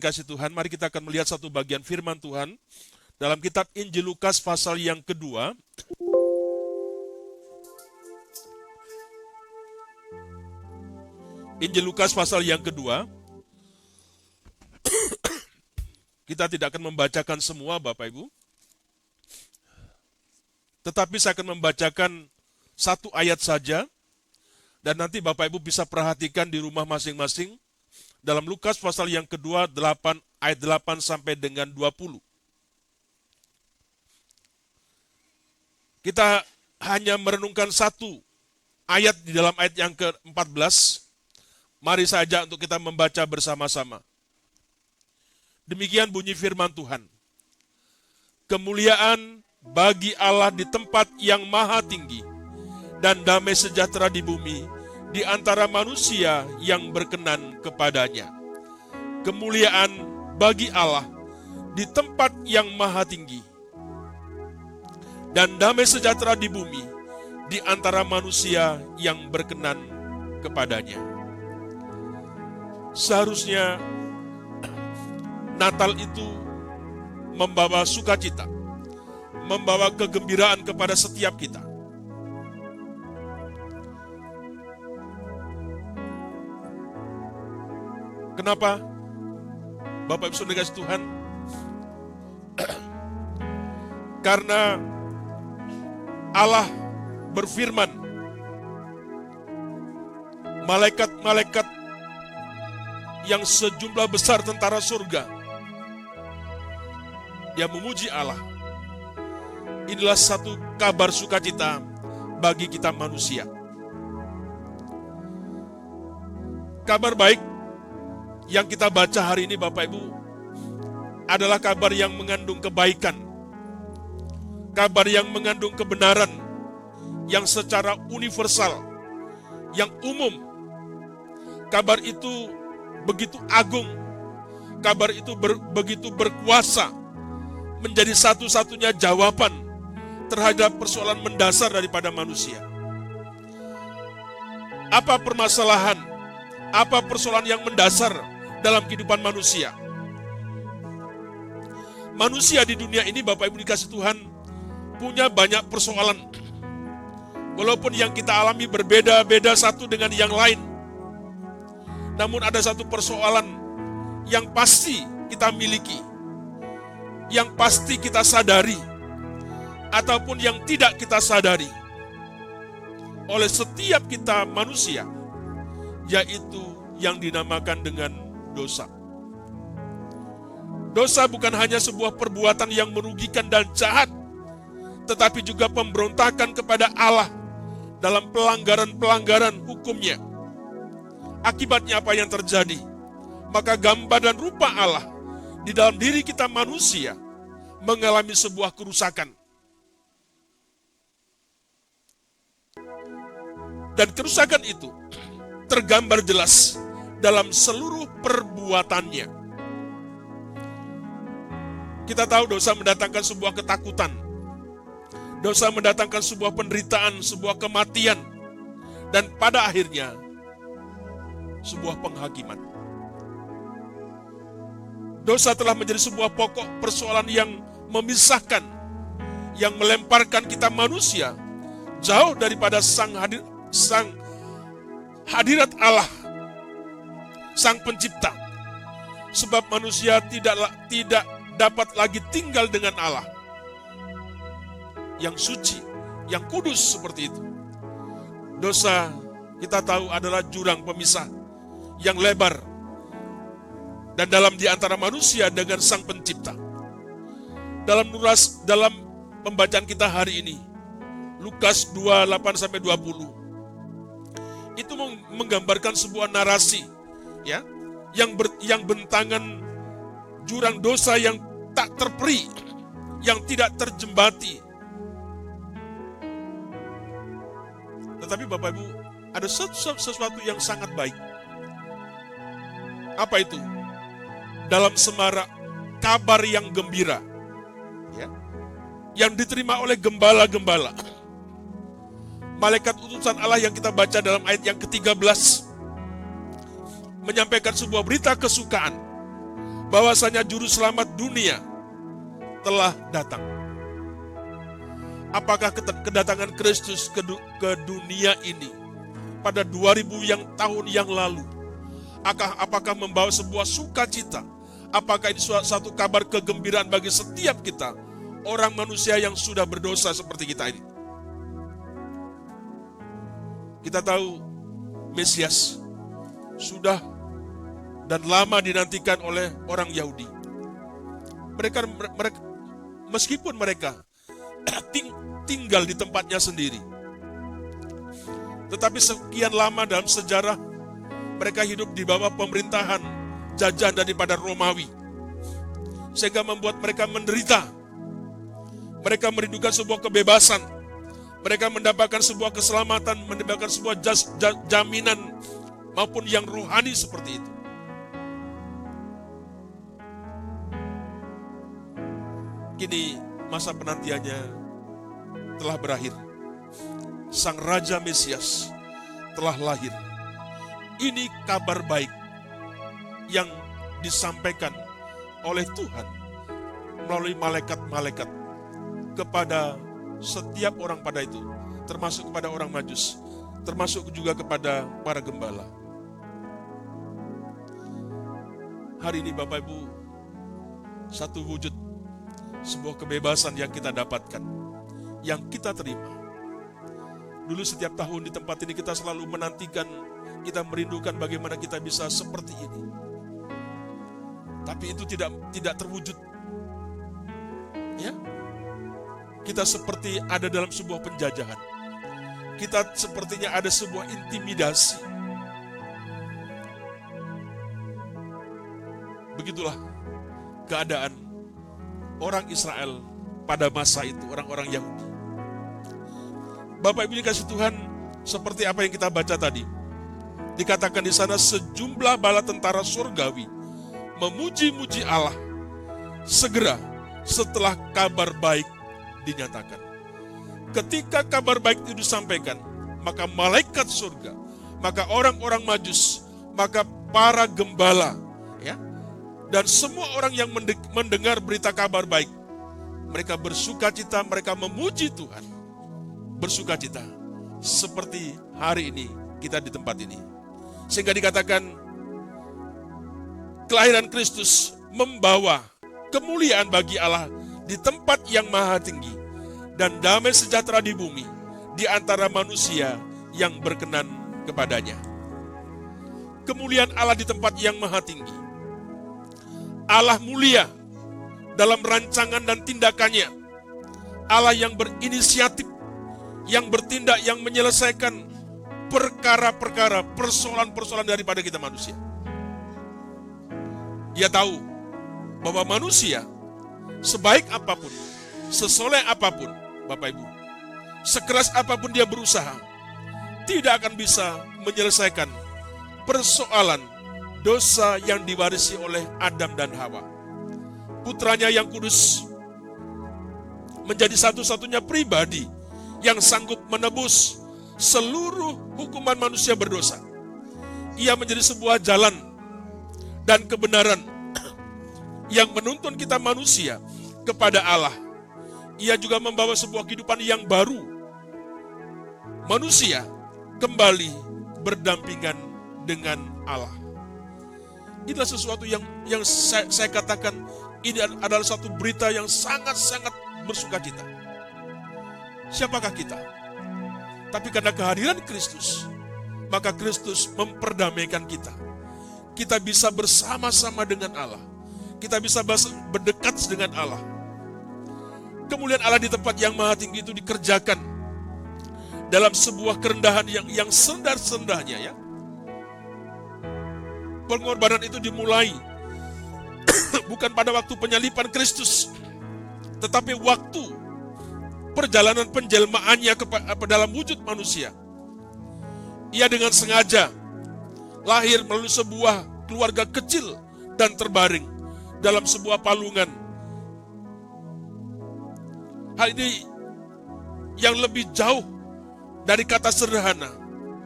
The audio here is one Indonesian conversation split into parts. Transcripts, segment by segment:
Kasih Tuhan, mari kita akan melihat satu bagian firman Tuhan dalam kitab Injil Lukas pasal yang kedua. Injil Lukas pasal yang kedua. Kita tidak akan membacakan semua Bapak Ibu. Tetapi saya akan membacakan satu ayat saja. Dan nanti Bapak Ibu bisa perhatikan di rumah masing-masing. Dalam Lukas pasal yang kedua, ayat 8 sampai dengan 20. Kita hanya merenungkan satu ayat di dalam ayat yang ke-14. Mari saja untuk kita membaca bersama-sama. Demikian bunyi firman Tuhan. Kemuliaan bagi Allah di tempat yang maha tinggi, dan damai sejahtera di bumi, di antara manusia yang berkenan kepadanya. Kemuliaan bagi Allah di tempat yang maha tinggi, dan damai sejahtera di bumi, di antara manusia yang berkenan kepadanya. Seharusnya Natal itu membawa sukacita, membawa kegembiraan kepada setiap kita. Kenapa? Bapak Ibu Saudara kasih Tuhan, karena Allah berfirman, malaikat-malaikat yang sejumlah besar tentara surga, dia memuji Allah. Inilah satu kabar sukacita bagi kita manusia. Kabar baik yang kita baca hari ini Bapak Ibu adalah kabar yang mengandung kebaikan, kabar yang mengandung kebenaran, yang secara universal, yang umum. Kabar itu begitu agung, kabar itu begitu berkuasa, menjadi satu-satunya jawaban terhadap persoalan mendasar daripada manusia. Apa permasalahan, apa persoalan yang mendasar dalam kehidupan manusia? Manusia di dunia ini Bapak Ibu dikasih Tuhan punya banyak persoalan. Walaupun yang kita alami berbeda-beda satu dengan yang lain, namun ada satu persoalan yang pasti kita miliki, yang pasti kita sadari, ataupun yang tidak kita sadari oleh setiap kita manusia, yaitu yang dinamakan dengan dosa. Dosa bukan hanya sebuah perbuatan yang merugikan dan jahat, tetapi juga pemberontakan kepada Allah dalam pelanggaran-pelanggaran hukumnya. Akibatnya apa yang terjadi? Maka gambar dan rupa Allah di dalam diri kita manusia mengalami sebuah kerusakan. Dan kerusakan itu tergambar jelas dalam seluruh perbuatannya. Kita tahu dosa mendatangkan sebuah ketakutan. Dosa mendatangkan sebuah penderitaan, sebuah kematian. Dan pada akhirnya, sebuah penghakiman. Dosa telah menjadi sebuah pokok persoalan yang memisahkan, yang melemparkan kita manusia jauh daripada sang hadirat Allah, sang pencipta. Sebab manusia tidak dapat lagi tinggal dengan Allah yang suci, yang kudus seperti itu. Dosa kita tahu adalah jurang pemisah yang lebar dan dalam di antara manusia dengan sang pencipta. Dalam pembacaan kita hari ini, Lukas 2:8-20, itu menggambarkan sebuah narasi, ya, yang bentangan jurang dosa yang tak terperi, yang tidak terjembati. Tetapi Bapak Ibu, ada sesuatu yang sangat baik. Apa itu? Dalam semarak kabar yang gembira, ya, yang diterima oleh gembala-gembala, malaikat utusan Allah yang kita baca dalam ayat yang ke-13 menyampaikan sebuah berita kesukaan bahwasanya juru selamat dunia telah datang. Apakah kedatangan Kristus ke dunia ini pada 2000 tahun yang lalu, apakah membawa sebuah sukacita? Apakah ini suatu kabar kegembiraan bagi setiap kita, orang manusia yang sudah berdosa seperti kita ini? Kita tahu Mesias sudah dan lama dinantikan oleh orang Yahudi. Mereka meskipun mereka tinggal di tempatnya sendiri, tetapi sekian lama dalam sejarah mereka hidup di bawah pemerintahan jajahan daripada Romawi, sehingga membuat mereka menderita. Mereka merindukan sebuah kebebasan, mereka mendapatkan sebuah keselamatan, mendapatkan sebuah jaminan maupun yang rohani seperti itu. Kini masa penantiannya telah berakhir. Sang Raja Mesias telah lahir. Ini kabar baik yang disampaikan oleh Tuhan melalui malaikat-malaikat kepada setiap orang pada itu, termasuk kepada orang Majus, termasuk juga kepada para gembala. Hari ini Bapak Ibu, satu wujud sebuah kebebasan yang kita dapatkan, yang kita terima. Dulu setiap tahun di tempat ini kita selalu menantikan, kita merindukan bagaimana kita bisa seperti ini. Tapi itu tidak terwujud. Ya. Kita seperti ada dalam sebuah penjajahan. Kita sepertinya ada sebuah intimidasi. Begitulah keadaan orang Israel pada masa itu, orang-orang Yahudi. Bapak Ibu dikasih Tuhan, seperti apa yang kita baca tadi. Dikatakan di sana sejumlah bala tentara surgawi memuji-muji Allah segera setelah kabar baik dinyatakan. Ketika kabar baik itu disampaikan, maka malaikat surga, maka orang-orang Majus, maka para gembala, ya, dan semua orang yang mendengar berita kabar baik, mereka bersukacita, mereka memuji Tuhan, bersukacita seperti hari ini kita di tempat ini. Sehingga dikatakan kelahiran Kristus membawa kemuliaan bagi Allah di tempat yang maha tinggi dan damai sejahtera di bumi di antara manusia yang berkenan kepadanya. Kemuliaan Allah di tempat yang maha tinggi. Allah mulia dalam rancangan dan tindakannya. Allah yang berinisiatif, yang bertindak, yang menyelesaikan perkara-perkara, persoalan-persoalan daripada kita manusia. Dia tahu bahwa manusia sebaik apapun, sesoleh apapun, Bapak Ibu, sekeras apapun dia berusaha, tidak akan bisa menyelesaikan persoalan dosa yang diwarisi oleh Adam dan Hawa. Putranya yang kudus menjadi satu-satunya pribadi yang sanggup menebus seluruh hukuman manusia berdosa. Ia menjadi sebuah jalan dan kebenaran yang menuntun kita manusia kepada Allah. Ia juga membawa sebuah kehidupan yang baru. Manusia kembali berdampingan dengan Allah. Inilah sesuatu yang saya katakan, ini adalah satu berita yang sangat-sangat bersukacita. Siapakah kita? Tapi karena kehadiran Kristus, maka Kristus memperdamaikan kita. Kita bisa bersama-sama dengan Allah. Kita bisa berdekat dengan Allah. Kemuliaan Allah di tempat yang maha tinggi itu dikerjakan dalam sebuah kerendahan yang serendah-serendahnya, ya. Pengorbanan itu dimulai bukan pada waktu penyalipan Kristus, tetapi waktu perjalanan penjelmaannya ke dalam wujud manusia. Ia dengan sengaja lahir melalui sebuah keluarga kecil dan terbaring dalam sebuah palungan. Hal ini yang lebih jauh dari kata sederhana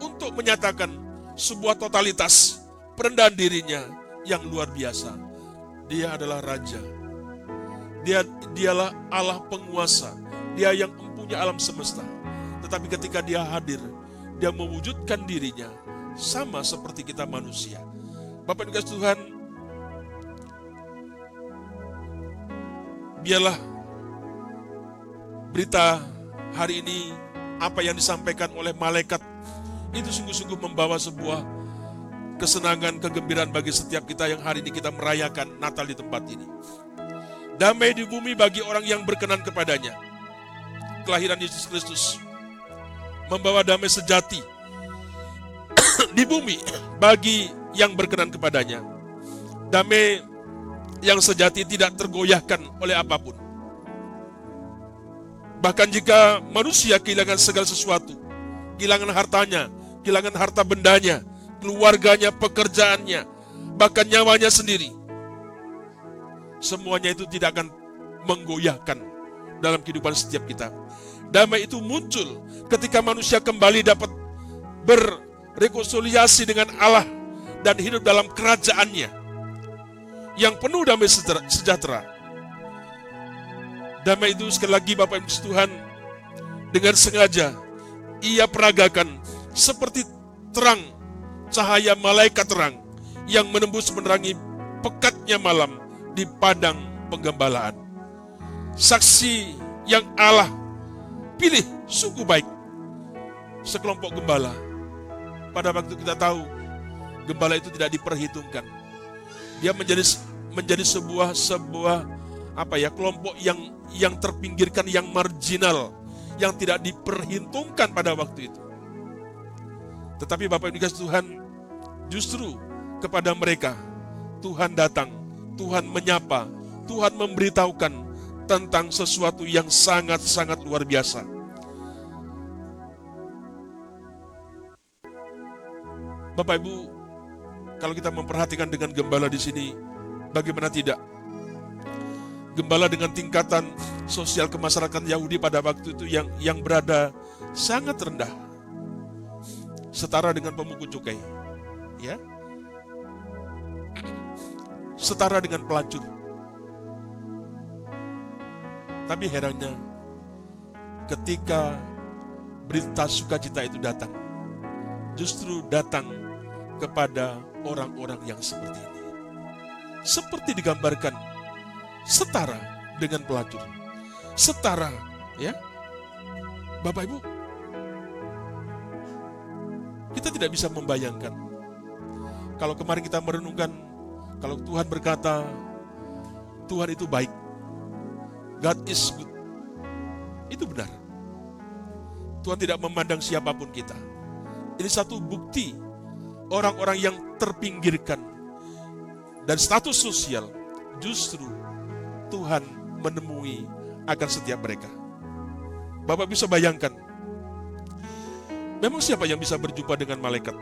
untuk menyatakan sebuah totalitas perendahan dirinya yang luar biasa. Dia adalah Raja. Dialah Allah penguasa. Dia yang mempunyai alam semesta. Tetapi ketika dia hadir, dia mewujudkan dirinya sama seperti kita manusia. Bapak dan Tuhan, biarlah berita hari ini, apa yang disampaikan oleh malaikat, itu sungguh-sungguh membawa sebuah kesenangan, kegembiraan bagi setiap kita yang hari ini kita merayakan Natal di tempat ini. Damai di bumi bagi orang yang berkenan kepadanya. Kelahiran Yesus Kristus membawa damai sejati di bumi bagi yang berkenan kepadanya. Damai yang sejati tidak tergoyahkan oleh apapun. Bahkan jika manusia kehilangan segala sesuatu, kehilangan hartanya, kehilangan harta bendanya, keluarganya, pekerjaannya, bahkan nyawanya sendiri, semuanya itu tidak akan menggoyahkan dalam kehidupan setiap kita. Damai itu muncul ketika manusia kembali dapat berrekonsiliasi dengan Allah dan hidup dalam kerajaannya yang penuh damai sejahtera. Damai itu sekali lagi Bapak Ibu Tuhan, dengan sengaja ia peragakan seperti terang cahaya malaikat terang yang menembus menerangi pekatnya malam di padang penggembalaan. Saksi yang Allah pilih sungguh baik. Sekelompok gembala. Pada waktu kita tahu gembala itu tidak diperhitungkan. Dia menjadi sebuah kelompok yang terpinggirkan, yang marginal, yang tidak diperhitungkan pada waktu itu. Tetapi Bapak Ibu dikasihi Tuhan, justru kepada mereka Tuhan datang, Tuhan menyapa, Tuhan memberitahukan tentang sesuatu yang sangat-sangat luar biasa. Bapak Ibu, kalau kita memperhatikan dengan gembala di sini, bagaimana tidak? Gembala dengan tingkatan sosial kemasyarakatan Yahudi pada waktu itu yang berada sangat rendah, setara dengan pemungut cukai, ya, setara dengan pelacur. Tapi herannya, ketika berita sukacita itu datang, justru datang kepada orang-orang yang seperti ini, seperti digambarkan, setara dengan pelacur, setara, ya, Bapak Ibu. Kita tidak bisa membayangkan. Kalau kemarin kita merenungkan, kalau Tuhan berkata, Tuhan itu baik, God is good, itu benar. Tuhan tidak memandang siapapun kita. Ini satu bukti orang-orang yang terpinggirkan dan status sosial, justru Tuhan menemui akan setiap mereka. Bapak bisa bayangkan, memang siapa yang bisa berjumpa dengan malaikat?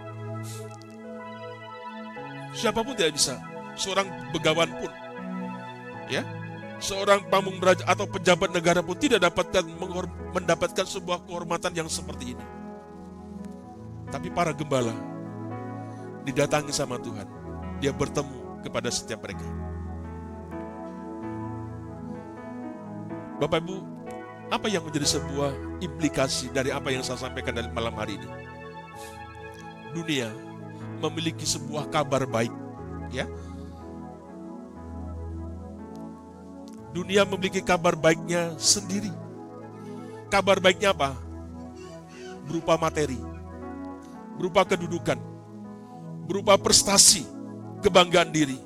Siapapun tidak bisa. Seorang begawan pun, ya, seorang pamung raja atau pejabat negara pun tidak mendapatkan sebuah kehormatan yang seperti ini. Tapi para gembala didatangi sama Tuhan. Dia bertemu kepada setiap mereka. Bapak Ibu, apa yang menjadi sebuah implikasi dari apa yang saya sampaikan dari malam hari ini? Dunia memiliki sebuah kabar baik, ya. Dunia memiliki kabar baiknya sendiri. Kabar baiknya apa? Berupa materi, berupa kedudukan, berupa prestasi, kebanggaan diri.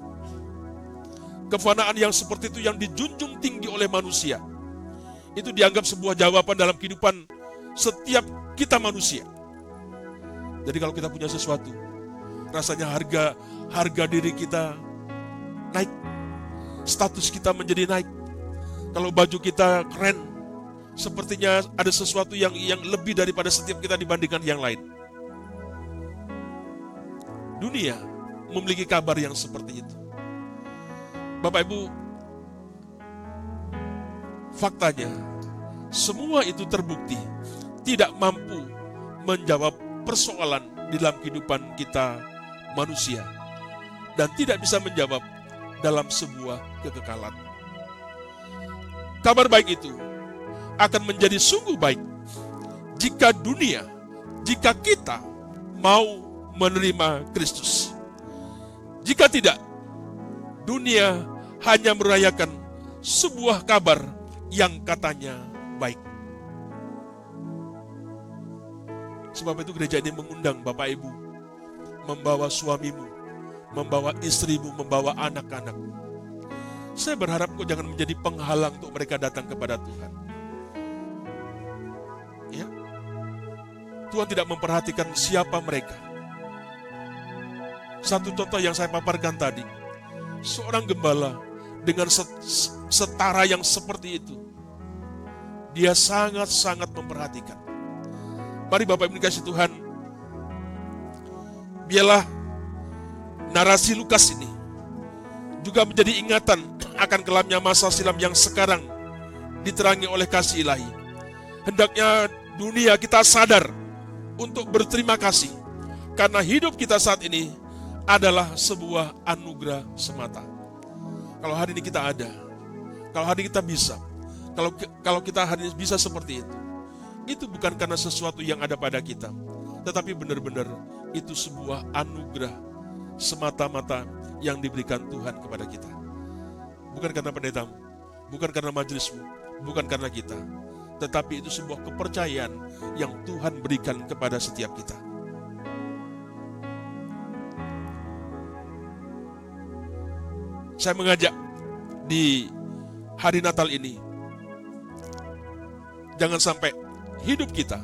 Kefanaan yang seperti itu yang dijunjung tinggi oleh manusia, itu dianggap sebuah jawaban dalam kehidupan setiap kita manusia. Jadi kalau kita punya sesuatu, rasanya harga diri kita naik, status kita menjadi naik. Kalau baju kita keren, sepertinya ada sesuatu yang lebih daripada setiap kita dibandingkan yang lain. Dunia memiliki kabar yang seperti itu. Bapak Ibu, faktanya, semua itu terbukti tidak mampu menjawab persoalan di dalam kehidupan kita manusia. Dan tidak bisa menjawab dalam sebuah kekekalan. Kabar baik itu akan menjadi sungguh baik jika kita mau menerima Kristus. Jika tidak, dunia hanya merayakan sebuah kabar yang katanya baik. Sebab itu gereja ini mengundang Bapak Ibu, membawa suamimu, membawa istrimu, membawa anak-anakmu. Saya berharap kau jangan menjadi penghalang untuk mereka datang kepada Tuhan. Ya, Tuhan tidak memperhatikan siapa mereka. Satu contoh yang saya paparkan tadi, seorang gembala dengan setara yang seperti itu, dia sangat-sangat memperhatikan. Mari Bapak Ibu dikasih Tuhan, biarlah narasi Lukas ini juga menjadi ingatan akan kelamnya masa silam yang sekarang diterangi oleh kasih ilahi. Hendaknya dunia kita sadar untuk berterima kasih, karena hidup kita saat ini adalah sebuah anugerah semata. Kalau hari ini kita ada, kalau hari ini kita bisa, kalau kita hari ini bisa seperti itu bukan karena sesuatu yang ada pada kita, tetapi benar-benar itu sebuah anugerah semata-mata yang diberikan Tuhan kepada kita. Bukan karena pendetamu, bukan karena majelismu, bukan karena kita, tetapi itu sebuah kepercayaan yang Tuhan berikan kepada setiap kita. Saya mengajak di hari Natal ini, jangan sampai hidup kita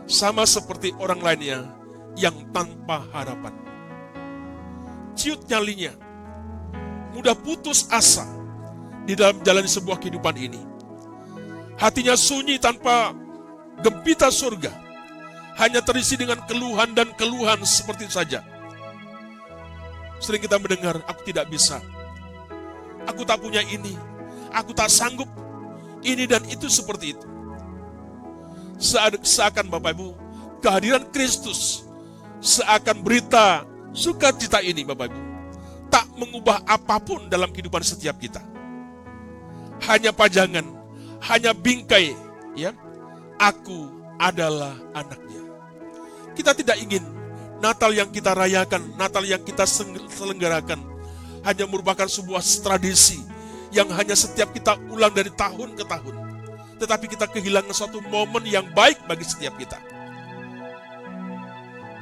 sama seperti orang lainnya yang tanpa harapan. Ciut nyalinya, mudah putus asa di dalam jalan sebuah kehidupan ini. Hatinya sunyi tanpa gempita surga, hanya terisi dengan keluhan dan keluhan seperti itu saja. Sering kita mendengar, aku tidak bisa, aku tak punya ini, aku tak sanggup, ini dan itu seperti itu. Seakan Bapak Ibu, kehadiran Kristus, seakan berita sukacita ini Bapak Ibu, tak mengubah apapun dalam kehidupan setiap kita. Hanya pajangan, hanya bingkai, ya. Aku adalah anaknya. Kita tidak ingin Natal yang kita rayakan, Natal yang kita selenggarakan, hanya merupakan sebuah tradisi yang hanya setiap kita ulang dari tahun ke tahun. Tetapi kita kehilangan suatu momen yang baik bagi setiap kita.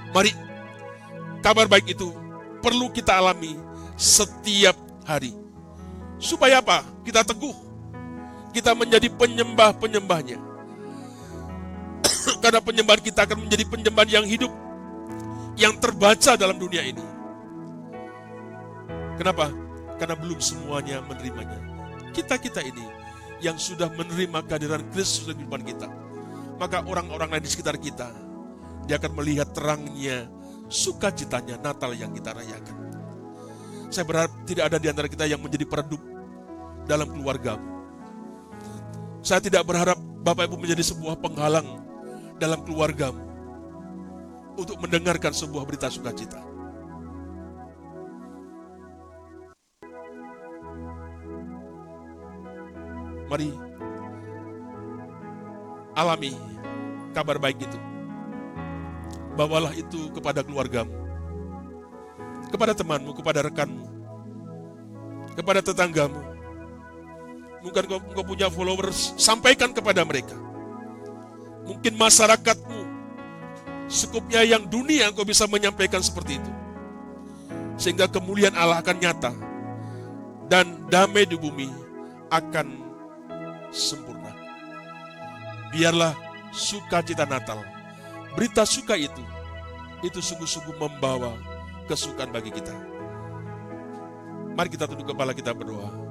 Mari, kabar baik itu perlu kita alami setiap hari. Supaya apa? Kita teguh. Kita menjadi penyembah-penyembahnya. Karena penyembahan kita akan menjadi penyembahan yang hidup, yang terbaca dalam dunia ini. Kenapa? Karena belum semuanya menerimanya. Kita ini yang sudah menerima kehadiran Kristus dalam kehidupan kita, maka orang-orang lain di sekitar kita, dia akan melihat terangnya, sukacitanya Natal yang kita rayakan. Saya berharap tidak ada di antara kita yang menjadi peredup dalam keluargamu. Saya tidak berharap Bapak Ibu menjadi sebuah penghalang dalam keluargamu untuk mendengarkan sebuah berita sukacita. Mari alami kabar baik itu. Bawalah itu kepada keluargamu, kepada temanmu, kepada rekanmu, kepada tetanggamu. Mungkin kau punya followers, sampaikan kepada mereka. Mungkin masyarakatmu, sekupnya yang dunia kau bisa menyampaikan seperti itu. Sehingga kemuliaan Allah akan nyata dan damai di bumi akan sempurna. Biarlah sukacita Natal, berita suka itu sungguh-sungguh membawa kesukaan bagi kita. Mari kita tunduk kepala, kita berdoa.